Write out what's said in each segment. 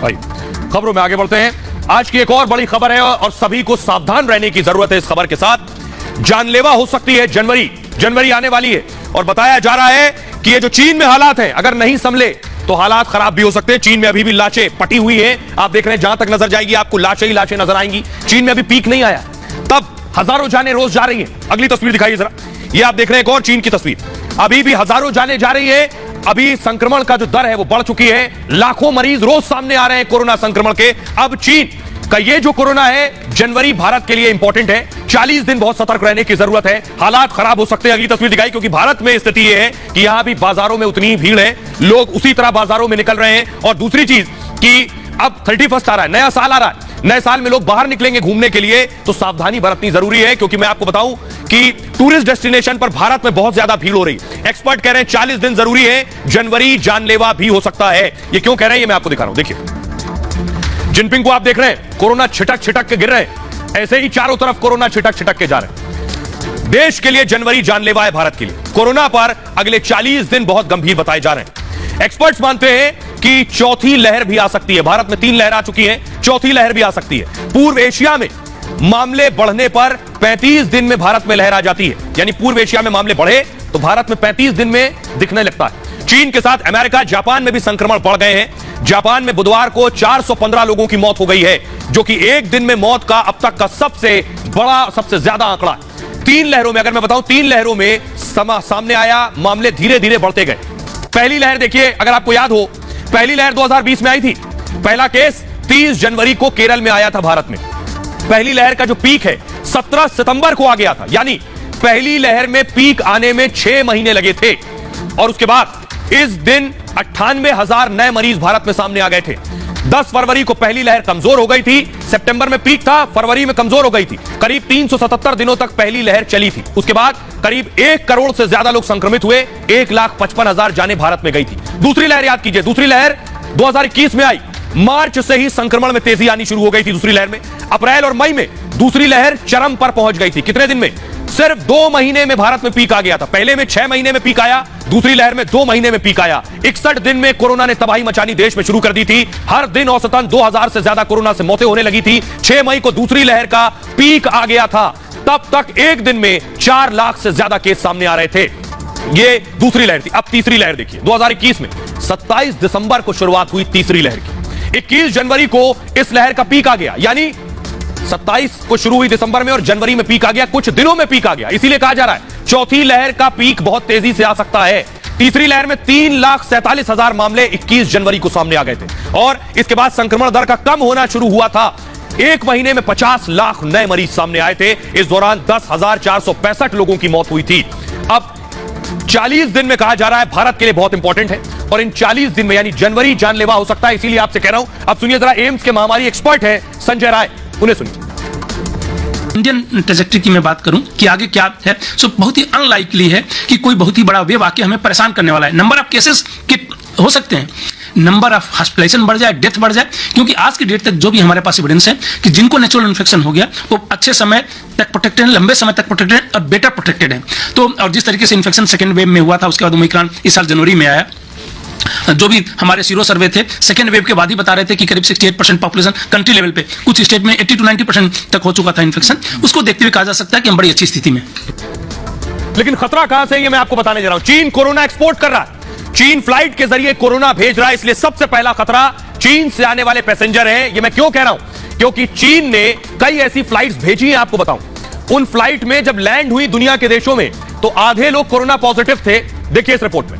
खबरों में आगे बढ़ते हैं। आज की एक और बड़ी खबर है और सभी को सावधान रहने की जरूरत है। इस खबर के साथ जानलेवा हो सकती है जनवरी आने वाली है और बताया जा रहा है कि ये जो चीन में हालात हैं, अगर नहीं संभले तो हालात खराब भी हो सकते हैं। चीन में अभी भी लाशें पटी हुई हैं, आप देख रहे हैं, जहां तक नजर जाएगी आपको लाशें ही लाशें नजर आएंगी। चीन में अभी पीक नहीं आया, तब हजारों जानें रोज जा रही हैं। अगली तस्वीर दिखाइए जरा, ये आप देख रहे हैं एक और चीन की तस्वीर। अभी भी हजारों जानें जा रही है। अभी संक्रमण का जो दर है वो बढ़ चुकी है, लाखों मरीज रोज सामने आ रहे हैं कोरोना संक्रमण के। अब चीन का ये जो कोरोना है, जनवरी भारत के लिए इंपॉर्टेंट है। 40 दिन बहुत सतर्क रहने की जरूरत है, हालात खराब हो सकते हैं। अगली तस्वीर दिखाई, क्योंकि भारत में स्थिति यह है कि यहां भी बाजारों में उतनी भीड़ है, लोग उसी तरह बाजारों में निकल रहे हैं। और दूसरी चीज कि अब 31 आ रहा है, नया साल आ रहा है, नए साल में लोग बाहर निकलेंगे घूमने के लिए, तो सावधानी बरतनी जरूरी है। क्योंकि मैं आपको बताऊं कि टूरिस्ट डेस्टिनेशन पर भारत में बहुत ज्यादा भीड़ हो रही है। एक्सपर्ट कह रहे हैं 40 दिन जरूरी है, जनवरी जानलेवा भी हो सकता है। ये क्यों कह रहे हैं ये मैं आपको दिखा रहा हूं। देखिए जिनपिंग को आप देख रहे हैं, कोरोना छिटक छिटक के गिर रहे हैं, ऐसे ही चारों तरफ कोरोना छिटक छिटक के जा रहे हैं। देश के लिए जनवरी जानलेवा है, भारत के लिए कोरोना पर अगले 40 दिन बहुत गंभीर बताए जा रहे हैं। एक्सपर्ट्स मानते हैं कि चौथी लहर भी आ सकती है। भारत में 3 लहर आ चुकी है, चौथी लहर भी आ सकती है। पूर्व एशिया में मामले बढ़ने पर 35 दिन में भारत में लहर आ जाती है, यानी पूर्व एशिया में मामले बढ़े तो भारत में 35 दिन में दिखने लगता है। चीन के साथ अमेरिका, जापान में भी संक्रमण बढ़ गए हैं। जापान में बुधवार को 415 लोगों की मौत हो गई है, जो कि एक दिन में मौत का अब तक का सबसे बड़ा, सबसे ज्यादा आंकड़ा। 3 लहरों में, अगर मैं बताऊं, 3 लहरों में सामने आया, मामले धीरे धीरे बढ़ते गए। पहली लहर देखिए, अगर आपको याद हो, पहली लहर 2020 में आई थी। पहला केस 30 जनवरी को केरल में आया था भारत में। पहली लहर का जो पीक है 17 सितंबर को आ गया था, यानी पहली लहर में पीक आने में 6 महीने लगे थे। और उसके बाद इस दिन 98,000 नए मरीज भारत में सामने आ गए थे। 10 फरवरी को पहली लहर कमजोर हो गई थी, सितंबर में पीक था, फरवरी में कमजोर हो गई थी। करीब 377 दिनों तक पहली लहर चली थी। उसके बाद करीब 1 करोड़ से ज्यादा लोग संक्रमित हुए, 1,55,000 जानें भारत में गई थी। दूसरी लहर याद कीजिए, दूसरी लहर 2021 में आई। मार्च से ही संक्रमण में तेजी आनी शुरू हो गई थी दूसरी लहर में। अप्रैल और मई में दूसरी लहर चरम पर पहुंच गई थी। कितने दिन में? सिर्फ 2 महीने में भारत में पीक आ गया था। पहले में 6 महीने में पीक आया, दूसरी लहर में 2 महीने में पीक आया। 61 दिन में कोरोना ने तबाही मचानी देश में शुरू कर दी थी। हर दिन औसतन 2000 से ज्यादा कोरोना से मौतें होने लगी थी। 6 मई को दूसरी लहर का पीक आ गया था। तब तक एक दिन में 4 लाख से ज्यादा केस सामने आ रहे थे। ये दूसरी लहर थी। अब तीसरी लहर देखिए, 2021 में 27 दिसंबर को शुरुआत हुई तीसरी लहर की। 21 जनवरी को इस लहर का पीक आ गया, यानी 27 को शुरू हुई दिसंबर में और जनवरी में पीक आ गया, कुछ दिनों में पीक आ गया। इसीलिए कहा जा रहा है चौथी लहर का पीक बहुत तेजी से आ सकता है। तीसरी लहर में 3,47,000 मामले 21 जनवरी को सामने आ गए थे और इसके बाद संक्रमण दर का कम होना शुरू हुआ था। एक महीने में 50 लाख नए मरीज सामने आए थे। इस दौरान 10,465 लोगों की मौत हुई थी। अब 40 दिन में कहा जा रहा है भारत के लिए बहुत इंपॉर्टेंट है और इन 40 दिन में यानी जनवरी जानलेवा हो सकता है। इसीलिए आपसे कह रहा हूं, अब सुनिए जरा, एम्स के महामारी एक्सपर्ट है संजय राय, उन्हें सुनिए। इंडियन ट्रेजेक्टरी की मैं बात करूं कि आगे क्या है, सो बहुत ही अनलाइकली है कि कोई बहुत ही बड़ा वेव आके हमें परेशान करने वाला है। नंबर ऑफ केसेस हो सकते हैं, नंबर ऑफ हॉस्पिटलाइजेशन बढ़ जाए, डेथ बढ़ जाए, क्योंकि आज की डेट तक जो भी हमारे पास एविडेंस है कि जिनको नेचुरल इन्फेक्शन हो गया वो अच्छे समय तक प्रोटेक्टेड है, लंबे समय तक प्रोटेक्टेड और बेटर प्रोटेक्टेड है। तो और जिस तरीके से इन्फेक्शन सेकेंड वेव में हुआ था, उसके बाद ओमिक्रॉन इस साल जनवरी में आया। जो भी हमारे सीरो सर्वे थे सेकेंड वेव के बाद ही बता रहे थे कि करीब 68% पॉपुलेशन कंट्री लेवल पे, कुछ स्टेट में 80 to 90% तक हो चुका था इन्फेक्शन। उसको देखते हुए कहा जा सकता है कि हम बड़ी अच्छी स्थिति में। लेकिन खतरा कहां से, ये मैं आपको बताने जा रहा हूं। चीन कोरोना एक्सपोर्ट कर रहा है, चीन फ्लाइट के जरिए कोरोना भेज रहा है, इसलिए सबसे पहला खतरा चीन से आने वाले पैसेंजर हैं। ये मैं क्यों कह रहा हूं, क्योंकि चीन ने कई ऐसी फ्लाइट्स भेजी हैं। आपको बताऊं, उन फ्लाइट में जब लैंड हुई दुनिया के देशों में तो आधे लोग कोरोना पॉजिटिव थे। देखिए इस रिपोर्ट में,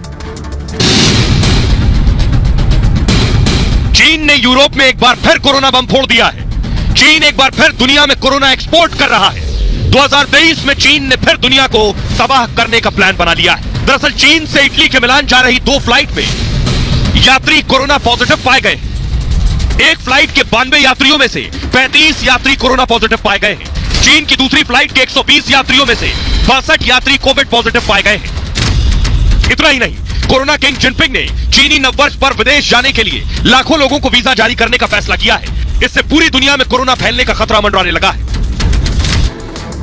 चीन ने यूरोप में एक बार फिर कोरोना बम फोड़ दिया है। चीन एक बार फिर दुनिया में कोरोना एक्सपोर्ट कर रहा है। 2023 में चीन ने फिर दुनिया को तबाह करने का प्लान बना लिया है। दरअसल चीन से इटली के मिलान जा रही 2 फ्लाइट में यात्री कोरोना पॉजिटिव पाए गए। एक फ्लाइट के 92 यात्रियों में से 35 यात्री कोरोना पॉजिटिव पाए गए हैं। चीन की दूसरी फ्लाइट के 120 यात्रियों में से 62 यात्री कोविड पॉजिटिव पाए गए हैं। इतना ही नहीं, कोरोना किंग जिनपिंग ने चीनी नववर्ष पर विदेश जाने के लिए लाखों लोगों को वीजा जारी करने का फैसला किया है। इससे पूरी दुनिया में कोरोना फैलने का खतरा मंडराने लगा है।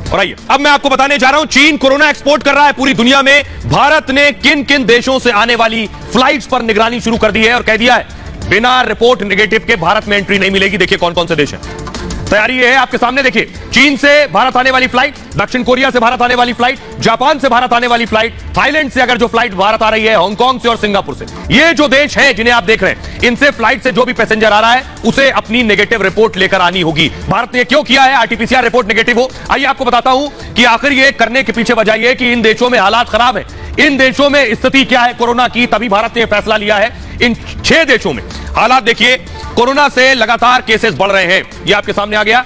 और आइए अब मैं आपको बताने जा रहा हूं, चीन कोरोना एक्सपोर्ट कर रहा है पूरी दुनिया में। भारत ने किन किन देशों से आने वाली फ्लाइट्स पर निगरानी शुरू कर दी है और कह दिया है बिना रिपोर्ट नेगेटिव के भारत में एंट्री नहीं मिलेगी। देखिए कौन कौन से देश हैं। तैयारी ये है आपके सामने, देखिए चीन से भारत आने वाली फ्लाइट, दक्षिण कोरिया से भारत आने वाली फ्लाइट, जापान से भारत आने वाली फ्लाइट, थाईलैंड से अगर जो फ्लाइट भारत आ रही है, हांगकांग से और सिंगापुर से। ये जो देश हैं जिन्हें आप देख रहे हैं, इनसे फ्लाइट से जो भी पैसेंजर आ रहा है उसे अपनी नेगेटिव रिपोर्ट लेकर आनी होगी। भारत ने क्यों किया है आरटीपीसीआर रिपोर्ट नेगेटिव हो? आइए आपको बताता हूं कि आखिर ये करने के पीछे वजह यह कि इन देशों में हालात खराब है, इन देशों में स्थिति क्या है कोरोना की, तभी भारत ने फैसला लिया है। इन 6 देशों में हालात देखिए, कोरोना से लगातार केसेस बढ़ रहे हैं, ये आपके सामने आ गया।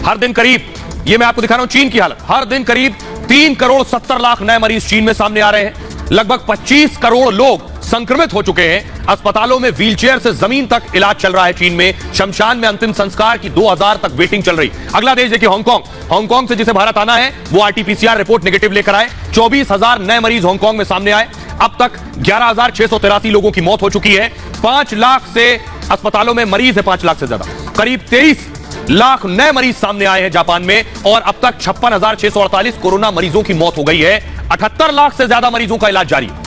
हर दिन करीब, ये मैं आपको दिखा रहा हूं चीन की हालत, हर दिन करीब 3 करोड़ 70 लाख नए मरीज चीन में सामने आ रहे हैं। लगभग 25 करोड़ लोग संक्रमित हो चुके हैं। अस्पतालों में व्हीलचेयर से जमीन तक इलाज चल रहा है चीन में। शमशान में अंतिम संस्कार की 2000 तक वेटिंग चल रही। अगला देश देखिए हांगकांग। हांगकांग से जिसे भारत आना है वो आरटीपीसीआर रिपोर्ट नेगेटिव लेकर आए। 24,000 नए मरीज हांगकांग में सामने आए। अब तक 11,683 लोगों की मौत हो चुकी है। 5 लाख से अस्पतालों में मरीज है, 5 लाख से ज्यादा, करीब 23 लाख नए मरीज सामने आए हैं जापान में, और अब तक 56,648 कोरोना मरीजों की मौत हो गई है। 78 लाख से ज्यादा मरीजों का इलाज जारी है।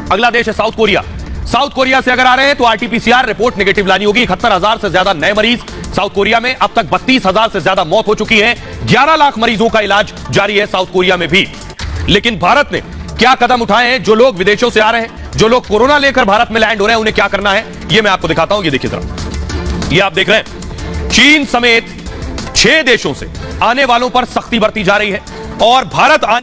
अगला देश है साउथ कोरिया। साउथ कोरिया से अगर आ रहे हैं तो आरटीपीसीआर रिपोर्ट नेगेटिव लानी होगी। 71,000 से ज्यादा नए मरीज साउथ कोरिया में, अब तक 32,000 से ज्यादा मौत हो चुकी है। 11 लाख मरीजों का इलाज जारी है साउथ कोरिया में भी। लेकिन भारत ने क्या कदम उठाए हैं? जो लोग विदेशों से आ रहे हैं, जो लोग कोरोना लेकर भारत में लैंड हो रहे हैं, उन्हें क्या करना है ये मैं आपको दिखाता हूं। ये देखिए जरा, ये आप देख रहे हैं चीन समेत 6 देशों से आने वालों पर सख्ती बरती जा रही है, और भारत आने